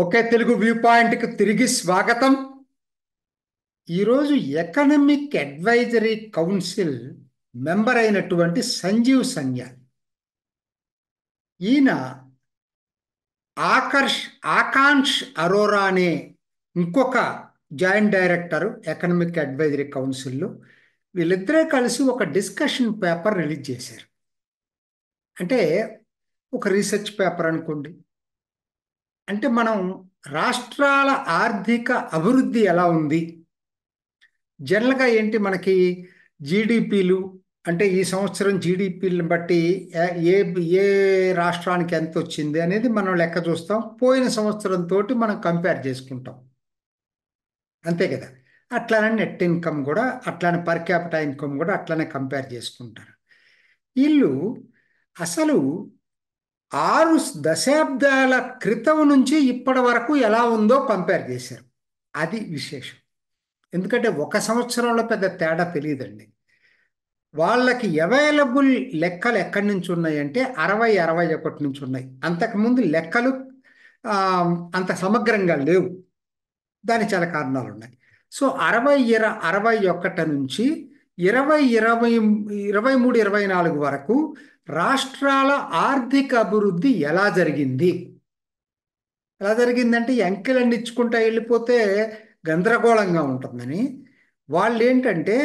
ఒకే Telugu view పాయింట్కి తిరిగి స్వాగతం. ఈరోజు ఎకనమిక్ అడ్వైజరీ కౌన్సిల్ మెంబర్ అయినటువంటి సంజీవ్ సన్యాల్, ఈయన ఆకర్ష్ ఆకాంక్ష్ అరోరా అనే ఇంకొక జాయింట్ డైరెక్టర్ ఎకనమిక్ అడ్వైజరీ కౌన్సిల్లో, వీళ్ళిద్దరే కలిసి ఒక డిస్కషన్ పేపర్ రిలీజ్ చేశారు. అంటే ఒక రీసెర్చ్ పేపర్ అనుకోండి. అంటే మనం రాష్ట్రాల ఆర్థిక అభివృద్ధి ఎలా ఉంది, జనరల్గా ఏంటి మనకి జీడిపిలు, అంటే ఈ సంవత్సరం జీడిపిలను బట్టి ఏ ఏ రాష్ట్రానికి ఎంత వచ్చింది అనేది మనం లెక్క చూస్తాం. పోయిన సంవత్సరం తోటి మనం కంపేర్ చేసుకుంటాం, అంతే కదా. అట్లానే నెట్ ఇన్కమ్ కూడా, అట్లానే పర్ క్యాపిటా ఇన్కమ్ కూడా అట్లానే కంపేర్ చేసుకుంటారు. వీళ్ళు అసలు 6 దశాబ్దాల క్రితం నుంచి ఇప్పటి వరకు ఎలా ఉందో కంపేర్ చేశారు. అది విశేషం. ఎందుకంటే ఒక సంవత్సరంలో పెద్ద తేడా తెలియదండి. వాళ్ళకి అవైలబుల్ లెక్కలు ఎక్కడి నుంచి ఉన్నాయంటే 60, 61 నుంచి ఉన్నాయి. అంతకుముందు లెక్కలు ఆ, అంత సమగ్రంగా లేవు. దానికి చాలా కారణాలు ఉన్నాయి. సో 61 నుంచి 23, 24 వరకు రాష్ట్రాల ఆర్థిక అభివృద్ధి ఎలా జరిగిందంటే ఈ అంకెలన్నీ ఇచ్చుకుంటా వెళ్ళిపోతే గందరగోళంగా ఉంటుందని వాళ్ళు ఏంటంటే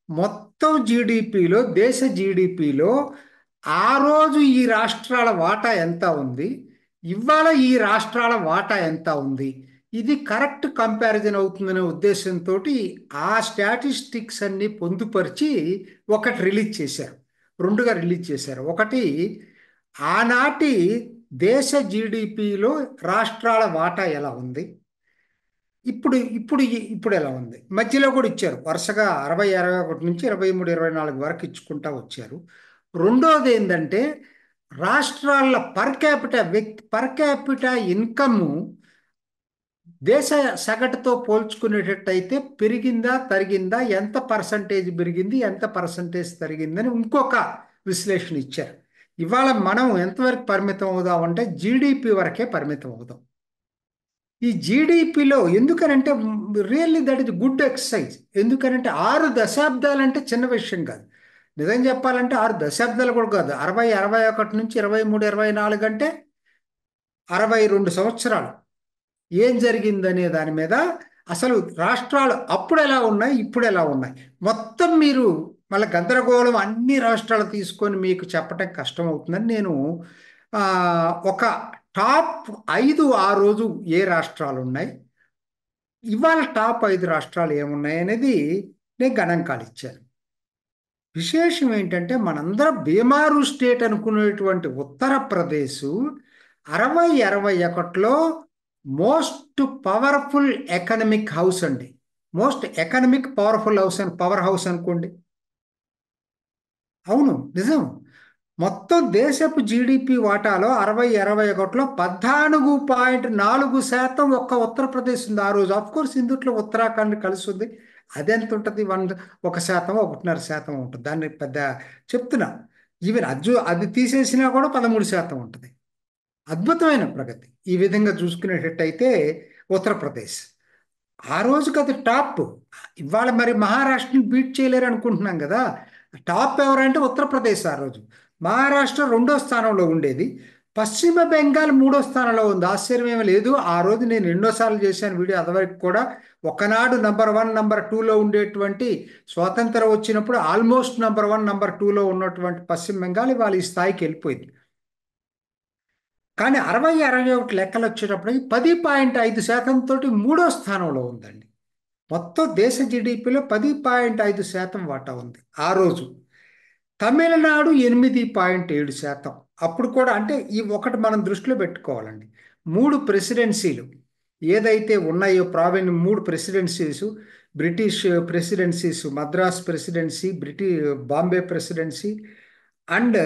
మొత్తం జీడిపిలో, దేశ జీడిపిలో ఆ రోజు ఈ రాష్ట్రాల వాటా ఎంత ఉంది, ఇవాళ ఈ రాష్ట్రాల వాటా ఎంత ఉంది, ఇది కరెక్ట్ కంపారిజన్ అవుతుందనే ఉద్దేశంతో ఆ స్టాటిస్టిక్స్ అన్ని పొందుపరిచి ఒకటి రిలీజ్ చేశారు. రెండుగా రిలీజ్ చేశారు. ఒకటి ఆనాటి దేశ జీడిపిలో రాష్ట్రాల వాటా ఎలా ఉంది, ఇప్పుడు ఇప్పుడు ఇప్పుడు ఎలా ఉంది, మధ్యలో కూడా ఇచ్చారు. వరుసగా 61 నుంచి 23, 24 వరకు ఇచ్చుకుంటా వచ్చారు. రెండోది ఏంటంటే రాష్ట్రాల పర్ క్యాపిటా ఇన్కమ్ దేశ సగటుతో పోల్చుకునేటట్టయితే పెరిగిందా తరిగిందా, ఎంత పర్సంటేజ్ పెరిగింది, ఎంత పర్సంటేజ్ తరిగిందని ఇంకొక విశ్లేషణ ఇచ్చారు. ఇవాళ మనం ఎంతవరకు పరిమితం అవుదాం అంటే జీడిపి వరకే పరిమితం అవుదాం. ఈ జీడిపిలో ఎందుకనంటే really that is good exercise. ఎందుకనంటే 6 దశాబ్దాలంటే చిన్న విషయం కాదు. నిజం చెప్పాలంటే 6 దశాబ్దాలు కూడా కాదు. 61 నుంచి 23, 24 అంటే 62 సంవత్సరాలు. ఏం జరిగిందనే దాని మీద అసలు రాష్ట్రాలు అప్పుడు ఎలా ఉన్నాయి, ఇప్పుడు ఎలా ఉన్నాయి, మొత్తం మీరు మళ్ళీ గందరగోళం అన్ని రాష్ట్రాలు తీసుకొని మీకు చెప్పటం కష్టం అవుతుందని నేను ఆ, ఒక టాప్ 5 ఆ రోజు ఏ రాష్ట్రాలు ఉన్నాయి, ఇవాళ టాప్ 5 రాష్ట్రాలు ఏమున్నాయి అనేది నేను గణాంకాలు ఇచ్చాను. విశేషం ఏంటంటే మనందరం బీమారు స్టేట్ అనుకునేటువంటి Uttar Pradesh 61లో most powerful economic house అండి. మోస్ట్ ఎకనమిక్ పవర్ఫుల్ హౌస్ అని పవర్ హౌస్ అనుకోండి. అవును, నిజం. మొత్తం దేశపు జీడిపి వాటాలో 61లో 14.4% ఒక్క ఉత్తరప్రదేశ్ ఉంది ఆ రోజు. ఆఫ్ కోర్స్ ఇందుట్లో ఉత్తరాఖండ్ కలిసి ఉంది. అది ఎంత ఉంటుంది? 1%, 1.5% ఉంటుంది. దాన్ని పెద్ద చెప్తున్నా. ఈవెన్ అది తీసేసినా కూడా 13% ఉంటుంది. అద్భుతమైన ప్రగతి. ఈ విధంగా చూసుకునేటట్టయితే ఉత్తరప్రదేశ్ ఆ రోజుకి అది టాప్. ఇవాళ మరి మహారాష్ట్రని బీట్ చేయలేరు అనుకుంటున్నాం కదా. టాప్ ఎవరంటే ఉత్తరప్రదేశ్ ఆ రోజు. మహారాష్ట్ర 2వ స్థానంలో ఉండేది. పశ్చిమ బెంగాల్ 3వ స్థానంలో ఉంది. ఆశ్చర్యం ఏమీ లేదు. ఆ రోజు నేను ఎన్నోసార్లు చేశాను వీడియో, అదివరకు కూడా. ఒకనాడు నంబర్ 1, నంబర్ 2లో ఉండేటువంటి స్వాతంత్రం వచ్చినప్పుడు ఆల్మోస్ట్ నంబర్ 1, నంబర్ 2లో ఉన్నటువంటి పశ్చిమ బెంగాల్ ఇవాళ ఈ స్థాయికి వెళ్ళిపోయింది. కానీ 61 లెక్కలు వచ్చేటప్పటికి 10.5% తోటి 3వ స్థానంలో ఉందండి. మొత్తం దేశ జీడిపిలో 10.5% వాటా ఉంది ఆ రోజు. తమిళనాడు 8.7%. అప్పుడు కూడా అంటే ఈ ఒకటి మనం దృష్టిలో పెట్టుకోవాలండి. 3 ప్రెసిడెన్సీలు ఏదైతే ఉన్నాయో, 3 presidencies, British presidencies, Madras presidency, Bombay presidency and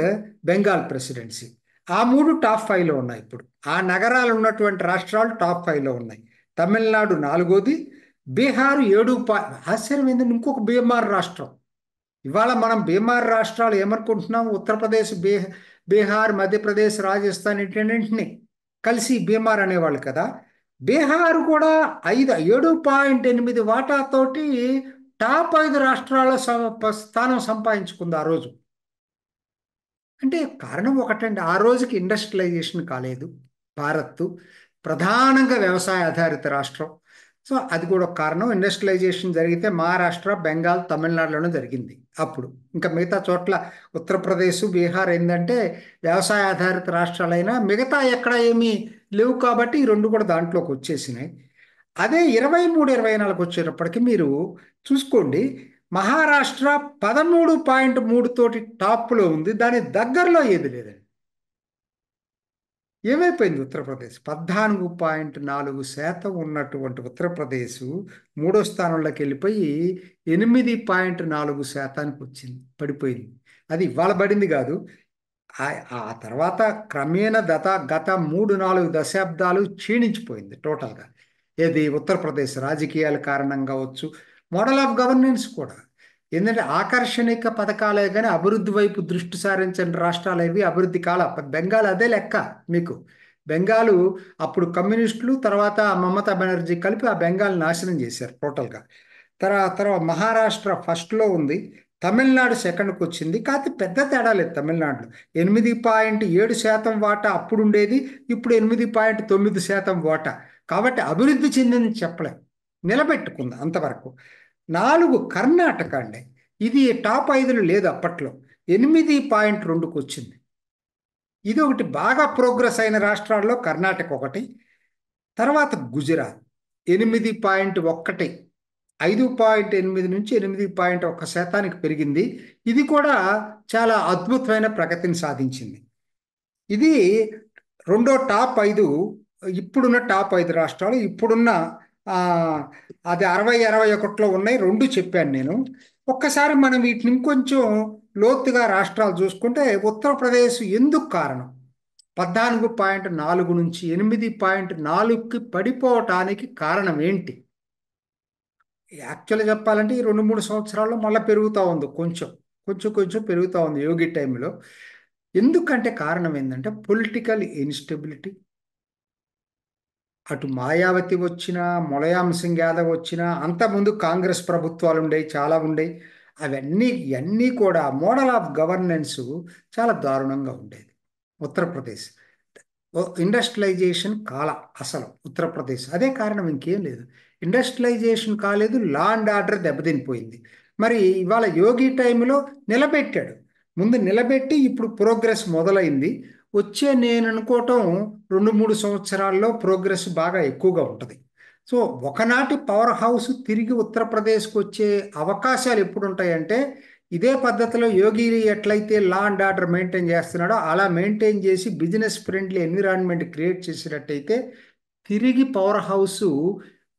Bengal presidency, ఆ 3 టాప్ 5లో ఉన్నాయి. ఇప్పుడు ఆ నగరాలు ఉన్నటువంటి రాష్ట్రాలు టాప్ 5లో ఉన్నాయి. తమిళనాడు 4వది, బీహార్ 7. ఆశ్చర్యం ఏంటంటే ఇంకొక బీహార్ రాష్ట్రం. ఇవాళ మనం బీహార్ రాష్ట్రాలు ఏమనుకుంటున్నాం? ఉత్తరప్రదేశ్, బీహార్, మధ్యప్రదేశ్, రాజస్థాన్ ఇటన్నింటిని కలిసి బీహార్ అనేవాళ్ళు కదా. బీహార్ కూడా 7.8 వాటాతోటి టాప్ 5 రాష్ట్రాల స్థానం సంపాదించుకుంది ఆ రోజు. అంటే కారణం ఒకటండి, ఆ రోజుకి ఇండస్ట్రియలైజేషన్ కాలేదు. భారత్ ప్రధానంగా వ్యవసాయ ఆధారిత రాష్ట్రం. సో అది కూడా ఒక కారణం. ఇండస్ట్రియలైజేషన్ జరిగితే మహారాష్ట్ర, బెంగాల్, తమిళనాడులోనే జరిగింది. అప్పుడు ఇంకా మిగతా చోట్ల ఉత్తరప్రదేశ్, బీహార్ ఏంటంటే వ్యవసాయ ఆధారిత రాష్ట్రాలైనా మిగతా ఎక్కడ ఏమీ లేవు కాబట్టి ఈ రెండు కూడా దాంట్లోకి వచ్చేసినాయి. అదే 23, 24 వచ్చేటప్పటికి మీరు చూసుకోండి, మహారాష్ట్ర 13.3 తోటి టాప్లో ఉంది. దాని దగ్గరలో ఏది లేదండి. ఏమైపోయింది ఉత్తరప్రదేశ్? 14.4% ఉన్నటువంటి ఉత్తరప్రదేశ్ మూడో స్థానంలోకి వెళ్ళిపోయి 8.4%కి వచ్చింది, పడిపోయింది. అది ఇవాళ పడింది కాదు. ఆ ఆ తర్వాత క్రమేణ గత 3, 4 దశాబ్దాలు క్షీణించిపోయింది టోటల్గా. ఏది ఉత్తరప్రదేశ్ రాజకీయాల కారణంగా కావచ్చు, మోడల్ ఆఫ్ గవర్నెన్స్ కూడా. ఏంటంటే ఆకర్షణీయ పథకాలే కానీ అభివృద్ధి వైపు దృష్టి సారించిన రాష్ట్రాలు ఏవి అభివృద్ధి కాల. బెంగాల్ అదే లెక్క మీకు. బెంగాలు అప్పుడు కమ్యూనిస్టులు, తర్వాత మమతా బెనర్జీ కలిపి ఆ బెంగాల్ నాశనం చేశారు టోటల్గా. తర్వాత మహారాష్ట్ర ఫస్ట్లో ఉంది, తమిళనాడు సెకండ్కి వచ్చింది. కాకపోతే పెద్ద తేడా లేదు తమిళనాడులో. 8.7% వాటా అప్పుడు ఉండేది, ఇప్పుడు 8.9% వాటా. కాబట్టి అభివృద్ధి చెందింది చెప్పలేం, నిలబెట్టుకుంది అంతవరకు. 4 కర్ణాటక అండి. ఇది టాప్ 5లో లేదు అప్పట్లో, 8.2కి వచ్చింది. ఇది ఒకటి బాగా ప్రోగ్రెస్ అయిన రాష్ట్రాల్లో కర్ణాటక ఒకటి. తర్వాత గుజరాత్ 8.1, 5.8 నుంచి 8.1% పెరిగింది. ఇది కూడా చాలా అద్భుతమైన ప్రగతిని సాధించింది. ఇది రెండో టాప్ 5. ఇప్పుడున్న టాప్ 5 రాష్ట్రాలు ఇప్పుడున్న ఆ, అది 60, 61లో ఉన్నాయి. రెండు చెప్పాను నేను. ఒక్కసారి మనం వీటిని ఇంకొంచెం లోతుగా రాష్ట్రాలు చూసుకుంటే ఉత్తరప్రదేశ్ ఎందుకు కారణం? 14.4 నుంచి 8.4కి పడిపోవటానికి కారణం ఏంటి? యాక్చువల్గా చెప్పాలంటే ఈ 2, 3 సంవత్సరాల్లో మళ్ళీ పెరుగుతూ ఉంది, కొంచెం కొంచెం కొంచెం పెరుగుతూ ఉంది యోగి టైంలో. ఎందుకంటే కారణం ఏంటంటే పొలిటికల్ ఇన్స్టెబిలిటీ. అటు మాయావతి వచ్చినా, ములాయం సింగ్ యాదవ్ వచ్చినా, అంతకుముందు కాంగ్రెస్ ప్రభుత్వాలు ఉండేవి, చాలా ఉండేవి. ఇవన్నీ కూడా మోడల్ ఆఫ్ గవర్నెన్స్ చాలా దారుణంగా ఉండేది ఉత్తరప్రదేశ్. ఇండస్ట్రియలైజేషన్ కాల అసలు ఉత్తరప్రదేశ్. అదే కారణం, ఇంకేం లేదు. ఇండస్ట్రియలైజేషన్ కాలేదు, లా అండ్ ఆర్డర్ దెబ్బతినిపోయింది. మరి ఇవాళ యోగి టైంలో నిలబెట్టాడు, ముందు నిలబెట్టి ఇప్పుడు ప్రోగ్రెస్ మొదలైంది. నేను అనుకోవటం 2, 3 సంవత్సరాల్లో ప్రోగ్రెస్ బాగా ఎక్కువగా ఉంటుంది. సో ఒకనాటి పవర్ హౌస్ తిరిగి ఉత్తరప్రదేశ్కి వచ్చే అవకాశాలు ఎప్పుడు ఉంటాయంటే, ఇదే పద్ధతిలో యోగి ఎట్లయితే లా అండ్ ఆర్డర్ మెయింటైన్ చేస్తున్నాడో అలా మెయింటైన్ చేసి బిజినెస్ ఫ్రెండ్లీ ఎన్విరాన్మెంట్ క్రియేట్ చేసినట్టయితే తిరిగి పవర్ హౌస్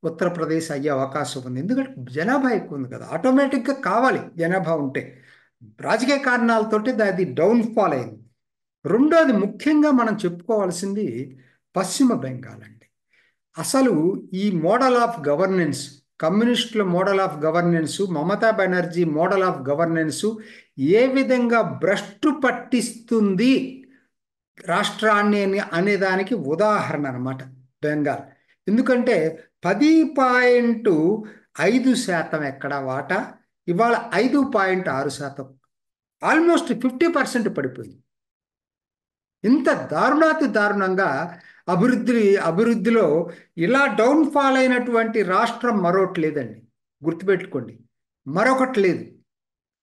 ఉత్తరప్రదేశ్ అయ్యే అవకాశం ఉంది. ఎందుకంటే జనాభా ఎక్కువ ఉంది కదా, ఆటోమేటిక్గా కావాలి జనాభా ఉంటే. రాజకీయ కారణాలతోటి అది డౌన్ఫాల్ అయింది. రెండోది ముఖ్యంగా మనం చెప్పుకోవాల్సింది పశ్చిమ బెంగాల్ అండి. అసలు ఈ మోడల్ ఆఫ్ గవర్నెన్స్, కమ్యూనిస్టుల model of governance, Mamata Banerjee model of governance ఏ విధంగా భ్రష్టు పట్టిస్తుంది రాష్ట్రాన్ని అనేదానికి ఉదాహరణ అన్నమాట బెంగాల్. ఎందుకంటే 10.5% ఎక్కడ వాటా, ఇవాళ 5.6%, ఆల్మోస్ట్ 50% పడిపోయింది. ఇంత దారుణాతి దారుణంగా అభివృద్ధిలో ఇలా డౌన్ఫాల్ అయినటువంటి రాష్ట్రం మరొకటి లేదండి, గుర్తుపెట్టుకోండి. మరొకటి లేదు.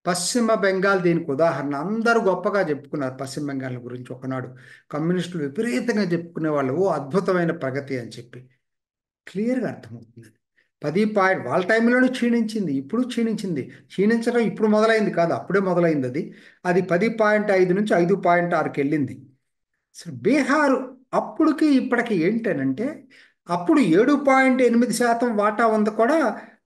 పశ్చిమ బెంగాల్ దీనికి ఉదాహరణ. అందరూ గొప్పగా చెప్పుకున్నారు పశ్చిమ బెంగాల్ గురించి ఒకనాడు. కమ్యూనిస్టులు విపరీతంగా చెప్పుకునే వాళ్ళు, ఓ అద్భుతమైన ప్రగతి అని చెప్పి. క్లియర్గా అర్థమవుతుంది. వాళ్ళ టైంలోనే క్షీణించింది, ఇప్పుడు క్షీణించింది. క్షీణించడం ఇప్పుడు మొదలైంది కాదు, అప్పుడే మొదలైంది. అది 10.5 నుంచి 5.6కి వెళ్ళింది. అసలు బీహార్ అప్పుడుకి ఇప్పటికి ఏంటనంటే, అప్పుడు 7.8% వాటా ఉంది కూడా.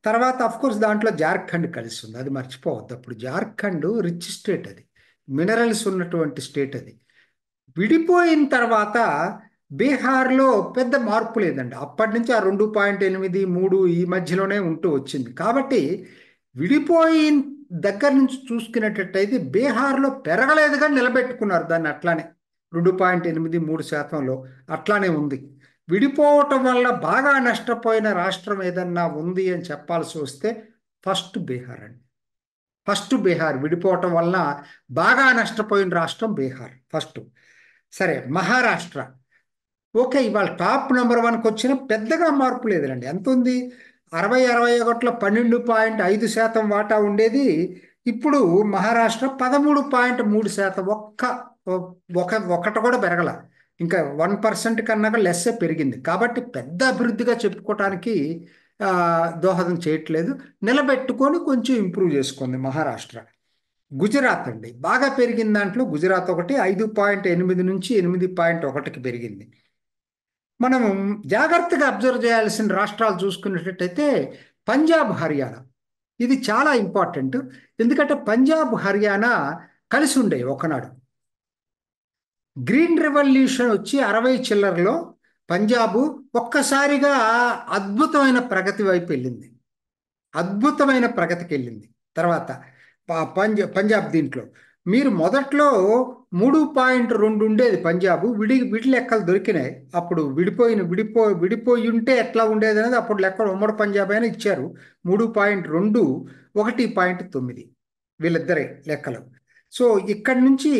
తర్వాత కోర్స్ దాంట్లో జార్ఖండ్ కలిసి ఉంది, అది మర్చిపోవద్దు. అప్పుడు జార్ఖండ్ రిచ్ స్టేట్, అది మినరల్స్ ఉన్నటువంటి స్టేట్. అది విడిపోయిన తర్వాత బీహార్లో పెద్ద మార్పు లేదండి. అప్పటి నుంచి ఆ 2.8, 3 ఈ మధ్యలోనే ఉంటూ వచ్చింది. కాబట్టి విడిపోయిన దగ్గర నుంచి చూసుకునేటట్టయితే బీహార్లో పెరగలేదు కానీ నిలబెట్టుకున్నారు దాన్ని అట్లానే. 2.8, 3%లో అట్లానే ఉంది. విడిపోవటం వల్ల బాగా నష్టపోయిన రాష్ట్రం ఏదన్నా ఉంది అని చెప్పాల్సి వస్తే ఫస్ట్ బీహార్ అండి. ఫస్ట్ బీహార్ విడిపోవటం వలన బాగా నష్టపోయిన రాష్ట్రం బీహార్ ఫస్ట్. సరే, మహారాష్ట్ర. ఓకే, ఇవాళ టాప్ నెంబర్ 1కి వచ్చిన పెద్దగా మార్పు లేదులండి. ఎంత ఉంది? 60-61లో 12.5% వాటా ఉండేది. ఇప్పుడు మహారాష్ట్ర 13.3%. ఒకటి కూడా పెరగల. ఇంకా 1% కన్నా లెస్సే పెరిగింది. కాబట్టి పెద్ద అభివృద్ధిగా చెప్పుకోవటానికి ఆ, దోహదం చేయట్లేదు. నిలబెట్టుకొని కొంచెం ఇంప్రూవ్ చేసుకుంది మహారాష్ట్ర. గుజరాత్ అండి, బాగా పెరిగిన దాంట్లో గుజరాత్ ఒకటి. 5.8 నుంచి 8.1కి పెరిగింది. మనం జాగ్రత్తగా అబ్జర్వ్ చేయాల్సిన రాష్ట్రాలు చూసుకున్నట్టయితే పంజాబ్, హర్యానా. ఇది చాలా ఇంపార్టెంట్. ఎందుకంటే పంజాబ్, హర్యానా కలిసి ఉండే ఒకనాడు. గ్రీన్ రెవల్యూషన్ వచ్చి 60 చిల్లరలో పంజాబు ఒక్కసారిగా అద్భుతమైన ప్రగతి వైపు వెళ్ళింది. అద్భుతమైన ప్రగతికి వెళ్ళింది. తర్వాత పంజాబ్ దీంట్లో మీరు మొదట్లో 3.2 ఉండేది పంజాబ్. విడి లెక్కలు దొరికినాయి. అప్పుడు విడిపోయి ఉంటే ఎట్లా ఉండేది అనేది అప్పుడు లెక్కలు ఉమ్మడి పంజాబ్ అయినా ఇచ్చారు. 3.2, 1.9 వీళ్ళిద్దరే లెక్కలు. సో ఇక్కడి నుంచి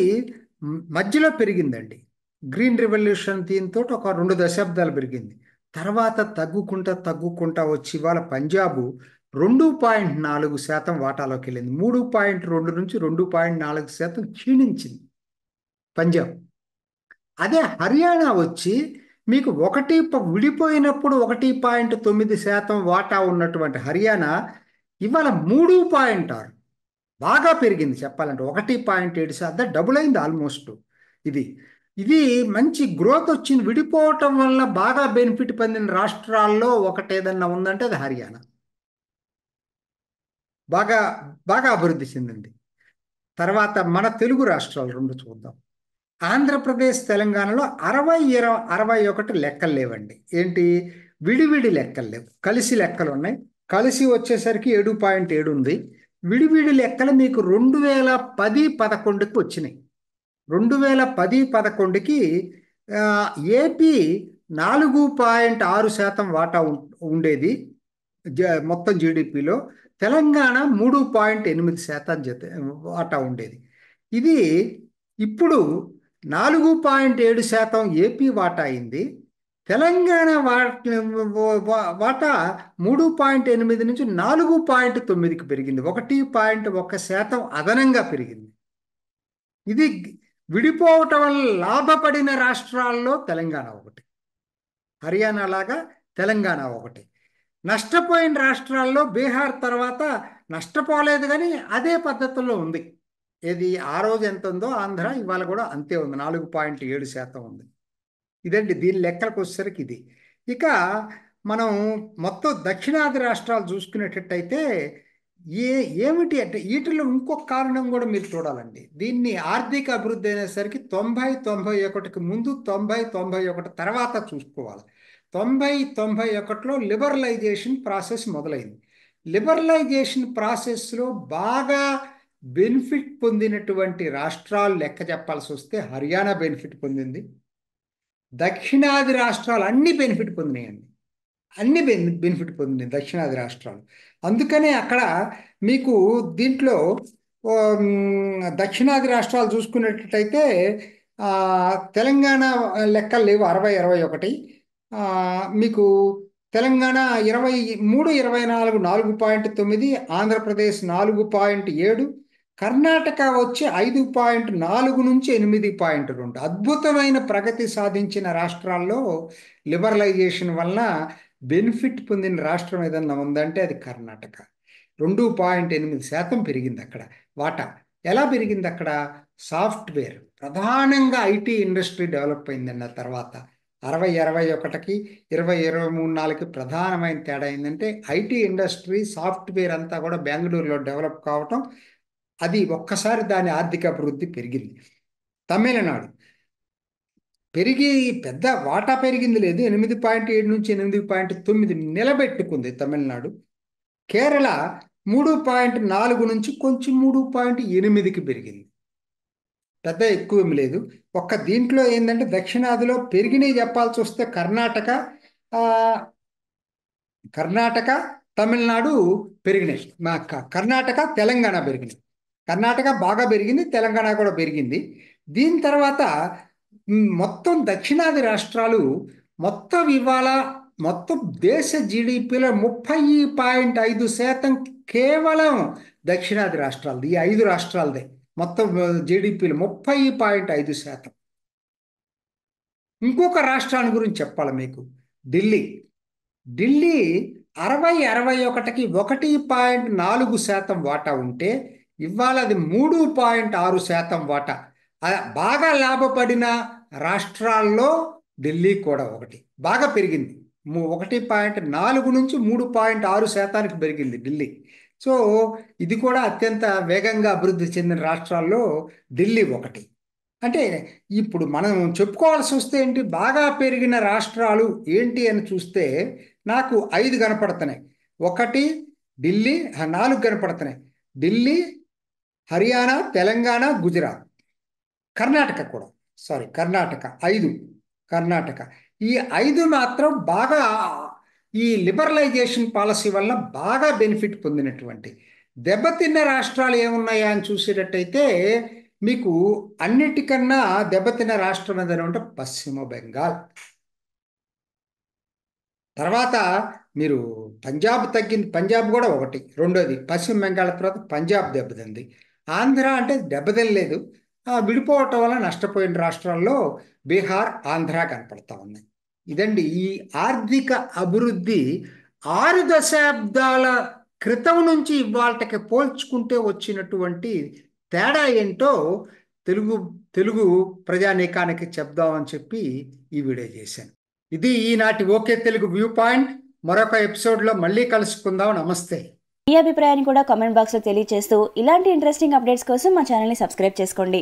మధ్యలో పెరిగిందండి. గ్రీన్ రెవల్యూషన్ దీంతో ఒక 2 దశాబ్దాలు పెరిగింది. తర్వాత తగ్గుకుంటా తగ్గుకుంటా వచ్చి ఇవాళ పంజాబు 2.4% వాటాలోకి వెళ్ళింది. 3.2 నుంచి 2.4% క్షీణించింది పంజాబ్. అదే హర్యానా వచ్చి మీకు విడిపోయినప్పుడు 1.9% వాటా ఉన్నటువంటి హర్యానా ఇవాళ 3.6 బాగా పెరిగింది. చెప్పాలంటే 1.7% డబుల్ అయింది ఆల్మోస్ట్. ఇది ఇది మంచి గ్రోత్ వచ్చింది. విడిపోవటం వల్ల బాగా బెనిఫిట్ పొందిన రాష్ట్రాల్లో ఒకటి ఏదన్నా ఉందంటే అది హర్యానా. బాగా బాగా అభివృద్ధి చెందింది. తర్వాత మన తెలుగు రాష్ట్రాలు రెండు చూద్దాం. ఆంధ్రప్రదేశ్, తెలంగాణలో 60-61 లెక్కలు లేవండి. ఏంటి? విడివిడి లెక్కలు లేవు, కలిసి లెక్కలు ఉన్నాయి. కలిసి వచ్చేసరికి 7.7 ఉంది. విడివిడి లెక్కలు మీకు 2010-11కి వచ్చినాయి. 2010-11కి ఏపీ 4.6% వాటా ఉండేది మొత్తం జీడిపిలో. తెలంగాణ 3.8% వాటా ఉండేది. ఇది ఇప్పుడు 4.7% ఏపీ వాటా అయింది. తెలంగాణ వాటా 3.8 నుంచి 4.9కి పెరిగింది. 1.1% అదనంగా పెరిగింది. ఇది విడిపోవటం వల్ల లాభపడిన రాష్ట్రాల్లో తెలంగాణ ఒకటి, హర్యానా లాగా తెలంగాణ ఒకటి. నష్టపోయిన రాష్ట్రాల్లో బీహార్ తర్వాత నష్టపోలేదు, కానీ అదే పద్ధతుల్లో ఉంది. ఏది ఆ రోజు ఎంత ఉందో ఆంధ్ర ఇవాళ కూడా అంతే ఉంది, 4.7% ఉంది. ఇదండి దీని లెక్కలకు వచ్చేసరికి ఇది. ఇక మనం మొత్తం దక్షిణాది రాష్ట్రాలు చూసుకునేటట్టయితే ఏమిటి అంటే వీటిలో ఇంకొక కారణం కూడా మీరు చూడాలండి. దీన్ని ఆర్థిక అభివృద్ధి అయినసరికి 90-91కి ముందు, 90-91 తర్వాత చూసుకోవాలి. 90-91లో లిబరలైజేషన్ ప్రాసెస్ మొదలైంది. లిబరలైజేషన్ ప్రాసెస్లో బాగా బెనిఫిట్ పొందినటువంటి రాష్ట్రాలు లెక్క చెప్పాల్సి వస్తే హర్యానా బెనిఫిట్ పొందింది. దక్షిణాది రాష్ట్రాలు అన్ని బెనిఫిట్ పొందినాయండి. అన్ని బెనిఫిట్ పొందినాయి దక్షిణాది రాష్ట్రాలు. అందుకనే అక్కడ మీకు దీంట్లో దక్షిణాది రాష్ట్రాలు చూసుకునేటట్టయితే తెలంగాణ లెక్కలు లేవు. 60-21 మీకు తెలంగాణ 23-24 4.9, ఆంధ్రప్రదేశ్ 4.7, కర్ణాటక వచ్చి 5.4 నుంచి 8.2. అద్భుతమైన ప్రగతి సాధించిన రాష్ట్రాల్లో లిబరలైజేషన్ వలన బెనిఫిట్ పొందిన రాష్ట్రం ఏదన్నా ఉందంటే అది కర్ణాటక. 2.8% పెరిగింది అక్కడ వాటా. ఎలా పెరిగింది అక్కడ? సాఫ్ట్వేర్ ప్రధానంగా ఐటీ ఇండస్ట్రీ డెవలప్ అయిందన్న తర్వాత 60-21కి 20-23-4కి ప్రధానమైన తేడా ఏంటంటే ఐటీ ఇండస్ట్రీ, సాఫ్ట్వేర్ అంతా కూడా బెంగళూరులో డెవలప్ కావటం. అది ఒక్కసారి దాని ఆర్థిక అభివృద్ధి పెరిగింది. తమిళనాడు పెరిగి పెద్ద వాటా పెరిగింది లేదు, 8.7 నుంచి 8.9 నిలబెట్టుకుంది తమిళనాడు. కేరళ 3.4 నుంచి కొంచెం 3.8కి పెరిగింది. పెద్ద ఎక్కువ ఏమి లేదు. ఒక్క దీంట్లో ఏంటంటే దక్షిణాదిలో పెరిగినాయి చెప్పాల్సి వస్తే ఆ, కర్ణాటక, తమిళనాడు పెరిగినాయి. కర్ణాటక, తెలంగాణ పెరిగినాయి. కర్ణాటక బాగా పెరిగింది, తెలంగాణ కూడా పెరిగింది. దీని తర్వాత మొత్తం దక్షిణాది రాష్ట్రాలు మొత్తం ఇవాళ మొత్తం దేశ జీడిపిలో 30.5% కేవలం దక్షిణాది రాష్ట్రాలది, ఈ 5 రాష్ట్రాలదే మొత్తం జీడిపిలో 30.5%. ఇంకొక రాష్ట్రాన్ని గురించి చెప్పాలి మీకు, ఢిల్లీ. ఢిల్లీ 60-61కి 1.4% వాటా ఉంటే ఇవాళ అది 3.6% వాటా. బాగా లాభపడిన రాష్ట్రాల్లో ఢిల్లీ కూడా ఒకటి, బాగా పెరిగింది. 1.4 నుంచి 3.6%కి పెరిగింది ఢిల్లీ. సో ఇది కూడా అత్యంత వేగంగా అభివృద్ధి చెందిన రాష్ట్రాల్లో ఢిల్లీ ఒకటి. అంటే ఇప్పుడు మనం చెప్పుకోవాల్సి వస్తే ఏంటి, బాగా పెరిగిన రాష్ట్రాలు ఏంటి అని చూస్తే నాకు 5 కనపడుతున్నాయి. ఒకటి ఢిల్లీ, 4 కనపడుతున్నాయి. ఢిల్లీ, హర్యానా, తెలంగాణ, గుజరాత్, కర్ణాటక కూడా, సారీ కర్ణాటక 5. కర్ణాటక ఈ 5 మాత్రం బాగా ఈ లిబరలైజేషన్ పాలసీ వల్ల బాగా బెనిఫిట్ పొందినటువంటి. దెబ్బతిన్న రాష్ట్రాలు ఏమున్నాయా అని చూసేటట్టయితే మీకు అన్నిటికన్నా దెబ్బతిన్న రాష్ట్రం ఏదైనా ఉంటే పశ్చిమ బెంగాల్. తర్వాత మీరు పంజాబ్ తగ్గింది, పంజాబ్ కూడా ఒకటి. రెండోది పశ్చిమ బెంగాల్ తర్వాత పంజాబ్ దెబ్బతింది. ఆంధ్ర అంటే దెబ్బతినలేదు, విడిపోవటం వల్ల నష్టపోయిన రాష్ట్రాల్లో బీహార్, ఆంధ్ర కనపడతా ఉన్నాయి. ఇదండి ఈ ఆర్థిక అభివృద్ధి 6 దశాబ్దాల క్రితం నుంచి ఇవాళకి పోల్చుకుంటే వచ్చినటువంటి తేడా ఏంటో తెలుగు తెలుగు ప్రజానీకానికి చెప్దామని చెప్పి ఈ వీడియో చేశాను. ఇది ఈనాటి ఓకే తెలుగు వ్యూ పాయింట్. మరొక ఎపిసోడ్లో మళ్ళీ కలుసుకుందాం. నమస్తే. మీ అభిప్రాయాన్ని కూడా కామెంట్ బాక్స్లో తెలియజేస్తూ ఇలాంటి ఇంట్రెస్టింగ్ అప్డేట్స్ కోసం మా ఛానల్ని సబ్స్క్రైబ్ చేసుకోండి.